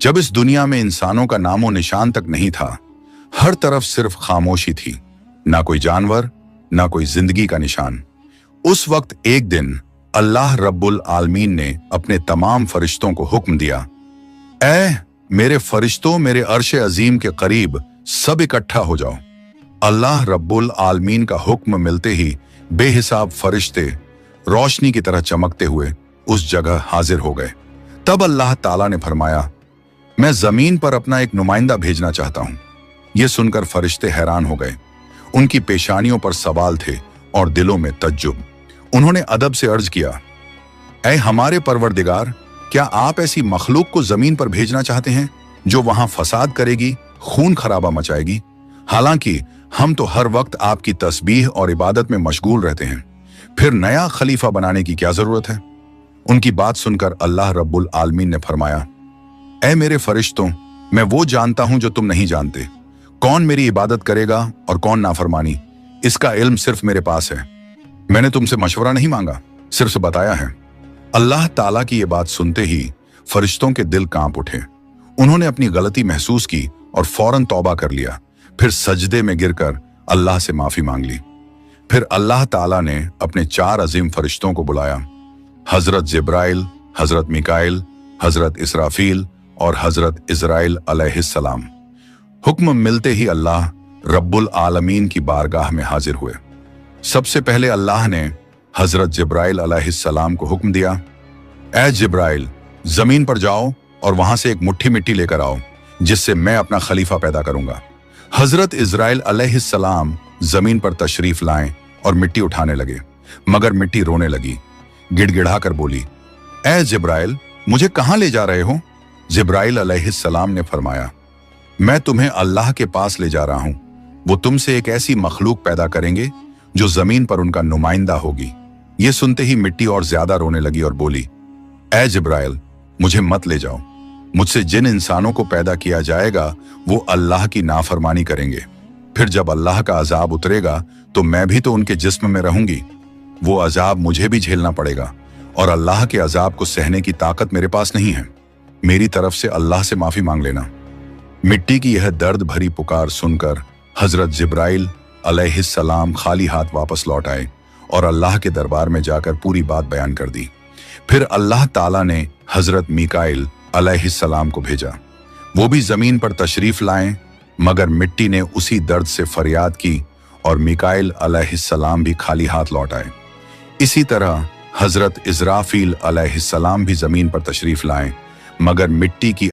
जब इस दुनिया में इंसानों का नामो निशान तक नहीं था, हर तरफ सिर्फ खामोशी थी, ना कोई जानवर, ना कोई जिंदगी का निशान। उस वक्त एक दिन अल्लाह रब्बुल आलमीन ने अपने तमाम फरिश्तों को हुक्म दिया, ऐ मेरे फरिश्तों, मेरे अर्श अजीम के करीब सब इकट्ठा हो जाओ। अल्लाह रब्बुल आलमीन का हुक्म मिलते ही बेहिसाब फरिश्ते रोशनी की तरह चमकते हुए उस जगह हाजिर हो गए। तब अल्लाह ताला ने फरमाया, मैं जमीन पर अपना एक नुमाइंदा भेजना चाहता हूं। यह सुनकर फरिश्ते हैरान हो गए। उनकी पेशानियों पर सवाल थे और दिलों में तज्जुब। उन्होंने अदब से अर्ज किया, ऐ हमारे परवरदिगार, क्या आप ऐसी मखलूक को जमीन पर भेजना चाहते हैं जो वहां फसाद करेगी, खून खराबा मचाएगी? हालांकि हम तो हर वक्त आपकी तस्बीह और इबादत में मशगूल रहते हैं, फिर नया खलीफा बनाने की क्या जरूरत है? उनकी बात सुनकर अल्लाह रब्बुल आलमीन ने फरमाया, ऐ मेरे फरिश्तों, मैं वो जानता हूं जो तुम नहीं जानते। कौन मेरी इबादत करेगा और कौन नाफरमानी, इसका इल्म सिर्फ मेरे पास है। मैंने तुमसे मशवरा नहीं मांगा, सिर्फ बताया है। अल्लाह ताला की ये बात सुनते ही फरिश्तों के दिल कांप उठे। उन्होंने अपनी गलती महसूस की और फौरन तौबा कर लिया। फिर सजदे में गिरकर अल्लाह से माफी मांग ली। फिर अल्लाह ताला ने अपने 4 अजीम फरिश्तों को बुलाया, हजरत जिब्राइल, हजरत मिकाइल, हजरत इसराफील और हजरत इजराइल अलैहिस्सलाम। हुक्म मिलते ही अल्लाह रब्बुल आलमीन की बारगाह में हाजिर हुए। सबसे पहले अल्लाह ने हजरत जिब्राइल अलैहिस्सलाम को हुक्म दिया, ऐ जिब्राइल, जमीन पर जाओ और वहां से एक मुट्ठी मिट्टी लेकर आओ, जिससे मैं अपना खलीफा पैदा करूंगा। हजरत इजराइल अलैहिस्सलाम जमीन पर तशरीफ लाएं और मिट्टी उठाने लगे, मगर मिट्टी रोने लगी। गिड़गिड़ाकर बोली, ऐ जिब्राइल, मुझे कहां ले जा रहे हो? जिब्राइल अलैहिस्सलाम ने फरमाया, मैं तुम्हें अल्लाह के पास ले जा रहा हूं। वो तुमसे एक ऐसी मखलूक पैदा करेंगे जो जमीन पर उनका नुमाइंदा होगी। ये सुनते ही मिट्टी और ज्यादा रोने लगी और बोली, ऐ जिब्राइल, मुझे मत ले जाओ। मुझसे जिन इंसानों को पैदा किया जाएगा वो अल्लाह की नाफरमानी करेंगे। फिर जब अल्लाह का अजाब उतरेगा तो मैं भी तो उनके जिस्म में रहूंगी। वो अजाब मुझे भी झेलना पड़ेगा और अल्लाह के अजाब को सहने की ताकत मेरे पास नहीं है। मेरी तरफ से अल्लाह से माफी मांग लेना। मिट्टी की यह दर्द भरी पुकार सुनकर हजरत जिब्राइल अलैहिस्सलाम खाली हाथ वापस लौट आए और अल्लाह के दरबार में जाकर पूरी बात बयान कर दी। फिर अल्लाह ताला ने हजरत मिकाइल अलैहिस्सलाम को भेजा। वो भी जमीन पर तशरीफ लाएं, मगर मिट्टी ने उसी दर्द से फरियाद की और मिकाइल अलैहिस्सलाम भी खाली हाथ लौट आए। इसी तरह हजरत इजराफील अलैहिस्सलाम भी जमीन पर तशरीफ लाएं, मगर मिट्टी की